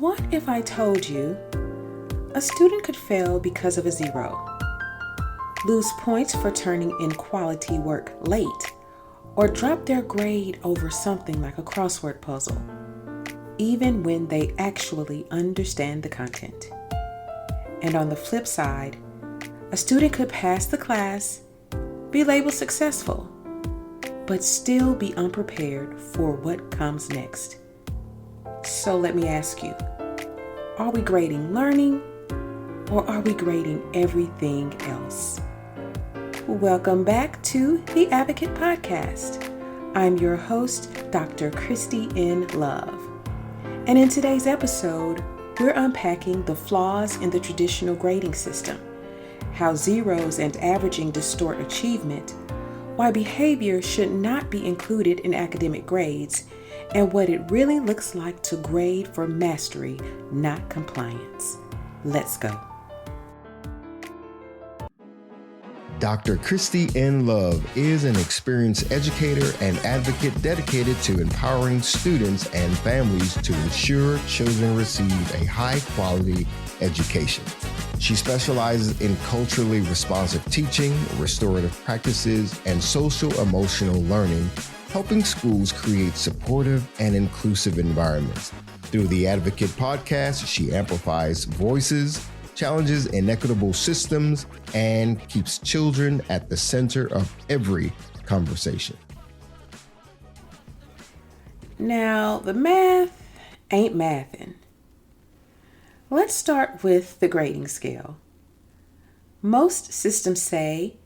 What if I told you a student could fail because of a zero, lose points for turning in quality work late, or drop their grade over something like a crossword puzzle, even when they actually understand the content? And on the flip side, a student could pass the class, be labeled successful, but still be unprepared for what comes next. So let me ask you, are we grading learning or are we grading everything else? Welcome back to the Advocate Podcast. I'm your host, Dr. Christy N. Love. And in today's episode, we're unpacking the flaws in the traditional grading system, how zeros and averaging distort achievement, why behavior should not be included in academic grades, and what it really looks like to grade for mastery, not compliance. Let's go. Dr. Christy N. Love is an experienced educator and advocate dedicated to empowering students and families to ensure children receive a high-quality education. She specializes in culturally responsive teaching, restorative practices, and social-emotional learning, helping schools create supportive and inclusive environments. Through the Advocate Podcast, she amplifies voices, challenges inequitable systems, and keeps children at the center of every conversation. Now, the math ain't mathin'. Let's start with the grading scale. Most systems say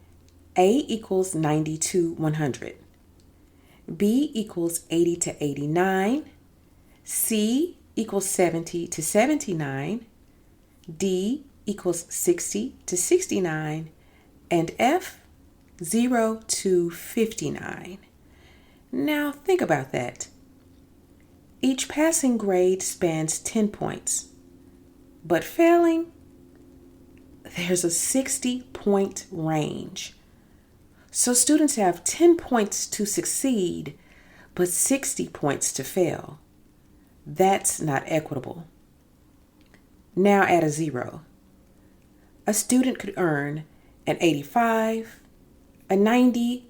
A equals 90 to 100, B equals 80 to 89, C equals 70 to 79, D equals 60 to 69, and F 0 to 59. Now think about that. Each passing grade spans 10 points, but failing, there's a 60-point range. So students have 10 points to succeed, but 60 points to fail. That's not equitable. Now add a zero. A student could earn an 85, a 90,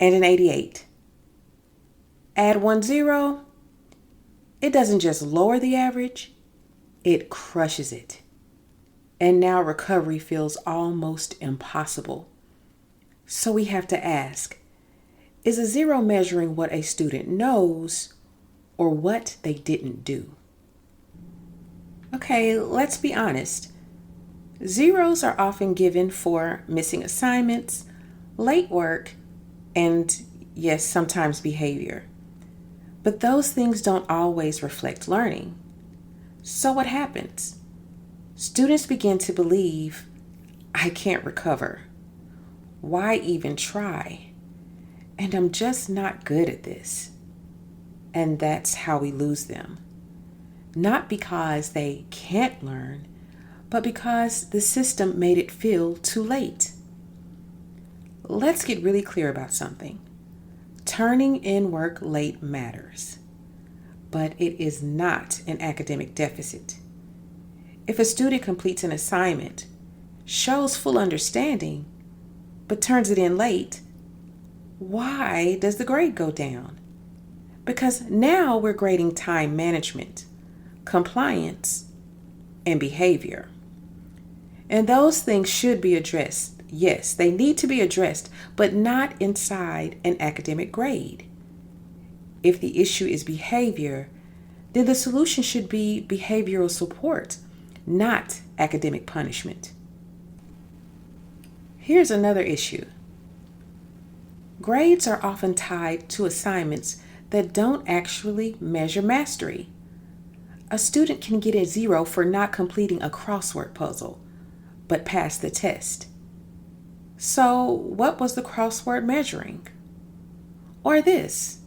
and an 88. Add 1 zero, it doesn't just lower the average, it crushes it. And now recovery feels almost impossible. So we have to ask, is a zero measuring what a student knows or what they didn't do? Okay, let's be honest. Zeros are often given for missing assignments, late work, and yes, sometimes behavior. But those things don't always reflect learning. So what happens? Students begin to believe, I can't recover. Why even try? And I'm just not good at this. And that's how we lose them. Not because they can't learn, but because the system made it feel too late. Let's get really clear about something. Turning in work late matters, but it is not an academic deficit. If a student completes an assignment, shows full understanding, but turns it in late, why does the grade go down? Because now we're grading time management, compliance, and behavior. And those things should be addressed. Yes, they need to be addressed, but not inside an academic grade. If the issue is behavior, then the solution should be behavioral support, not academic punishment. Here's another issue. Grades are often tied to assignments that don't actually measure mastery. A student can get a 0 for not completing a crossword puzzle, but pass the test. So what was the crossword measuring? Or this,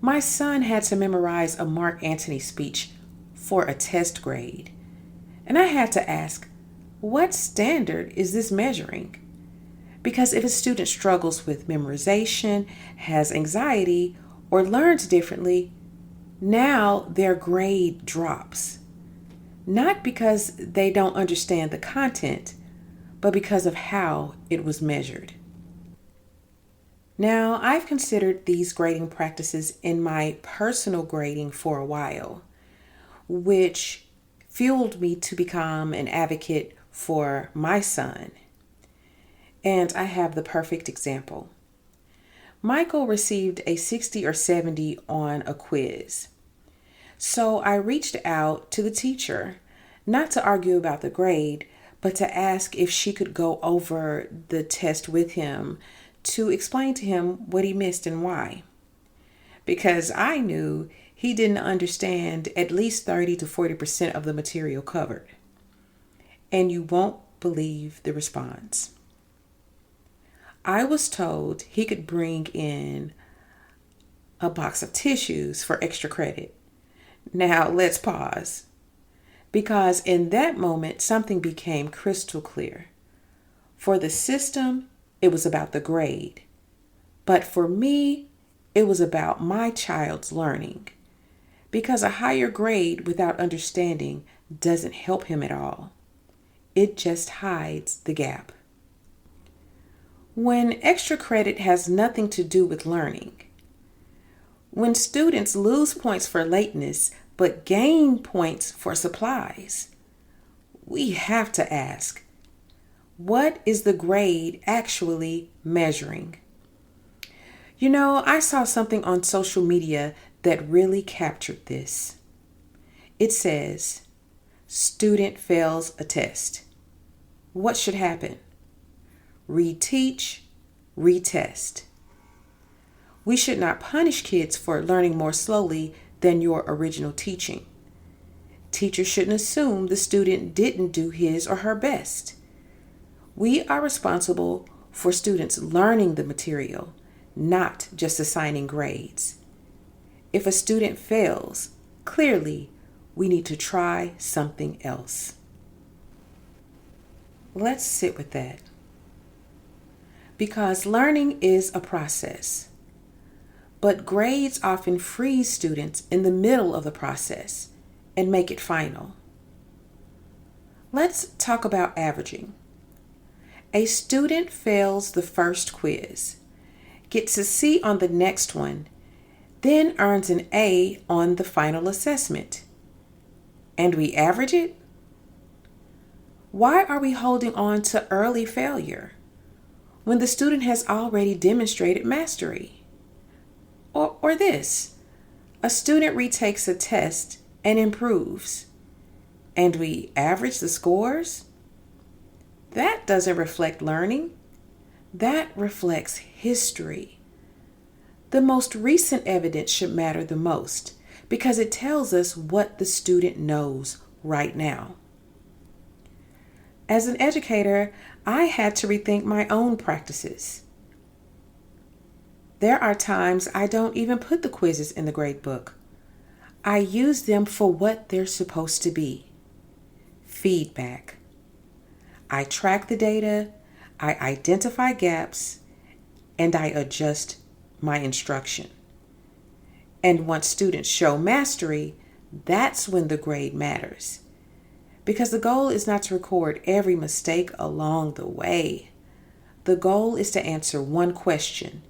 my son had to memorize a Mark Antony speech for a test grade. And I had to ask, what standard is this measuring? Because if a student struggles with memorization, has anxiety, or learns differently, Now their grade drops, not because they don't understand the content, but because of how it was measured. Now, I've considered these grading practices in my personal grading for a while, which fueled me to become an advocate for my son. And I have the perfect example. Michael received a 60 or 70 on a quiz. So I reached out to the teacher, not to argue about the grade, but to ask if she could go over the test with him to explain to him what he missed and why. Because I knew he didn't understand at least 30 to 40% of the material covered. And you won't believe the response. I was told he could bring in a box of tissues for extra credit. Now let's pause. Because in that moment, something became crystal clear. For the system, it was about the grade. But for me, it was about my child's learning. Because a higher grade without understanding doesn't help him at all. It just hides the gap. When extra credit has nothing to do with learning, when students lose points for lateness but gain points for supplies, we have to ask, what is the grade actually measuring? You know, I saw something on social media that really captured this. It says, student fails a test. What should happen? Reteach, retest. We should not punish kids for learning more slowly than your original teaching. Teachers shouldn't assume the student didn't do his or her best. We are responsible for students learning the material, not just assigning grades. If a student fails, clearly we need to try something else. Let's sit with that. Because learning is a process. But grades often freeze students in the middle of the process and make it final. Let's talk about averaging. A student fails the first quiz, gets a C on the next one, then earns an A on the final assessment. And we average it? Why are we holding on to early failure when the student has already demonstrated mastery? Or this, a student retakes a test and improves, and we average the scores? That doesn't reflect learning. That reflects history. The most recent evidence should matter the most because it tells us what the student knows right now. As an educator, I had to rethink my own practices. There are times I don't even put the quizzes in the grade book. I use them for what they're supposed to be. Feedback. I track the data, I identify gaps, and I adjust my instruction. And once students show mastery, that's when the grade matters. Because the goal is not to record every mistake along the way. The goal is to answer one question.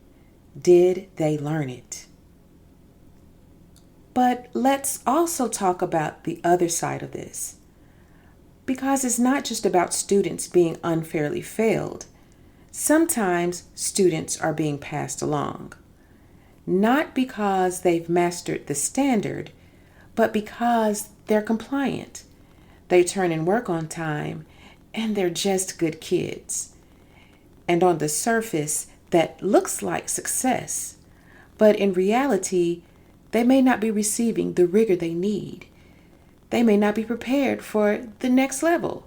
Did they learn it? But let's also talk about the other side of this. Because it's not just about students being unfairly failed. Sometimes students are being passed along. Not because they've mastered the standard, but because they're compliant. They turn in work on time, and they're just good kids. And on the surface, that looks like success, but in reality, they may not be receiving the rigor they need. They may not be prepared for the next level,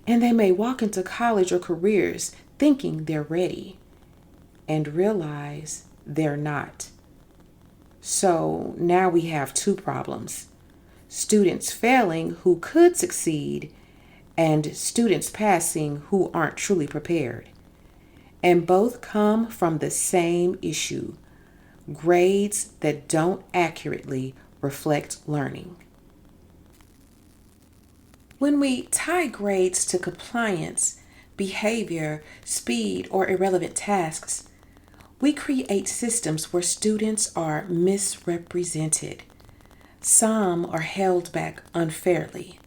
and they may walk into college or careers thinking they're ready and realize they're not. So now we have two problems: students failing who could succeed and students passing who aren't truly prepared. And both come from the same issue: grades that don't accurately reflect learning. When we tie grades to compliance, behavior, speed, or irrelevant tasks, we create systems where students are misrepresented. Some are held back unfairly.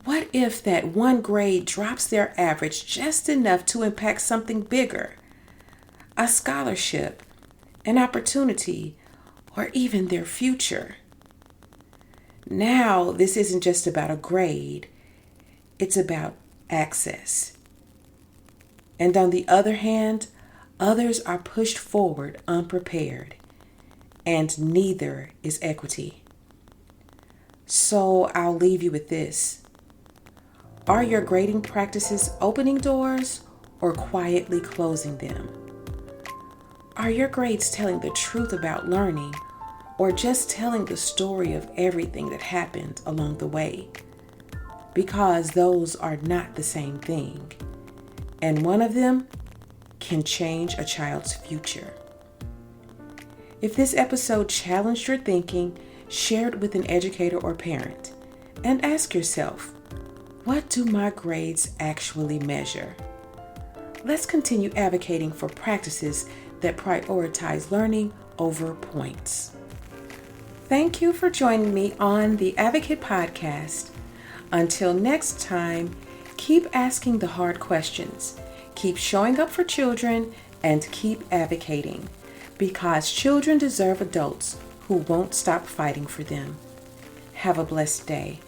What if that one grade drops their average just enough to impact something bigger? A scholarship, an opportunity, or even their future? Now, this isn't just about a grade, it's about access. And on the other hand, others are pushed forward unprepared, and neither is equity. So I'll leave you with this. Are your grading practices opening doors or quietly closing them? Are your grades telling the truth about learning or just telling the story of everything that happened along the way? Because those are not the same thing, and one of them can change a child's future. If this episode challenged your thinking, share it with an educator or parent, and ask yourself, what do my grades actually measure? Let's continue advocating for practices that prioritize learning over points. Thank you for joining me on the Advocate Podcast. Until next time, keep asking the hard questions, keep showing up for children, and keep advocating, because children deserve adults who won't stop fighting for them. Have a blessed day.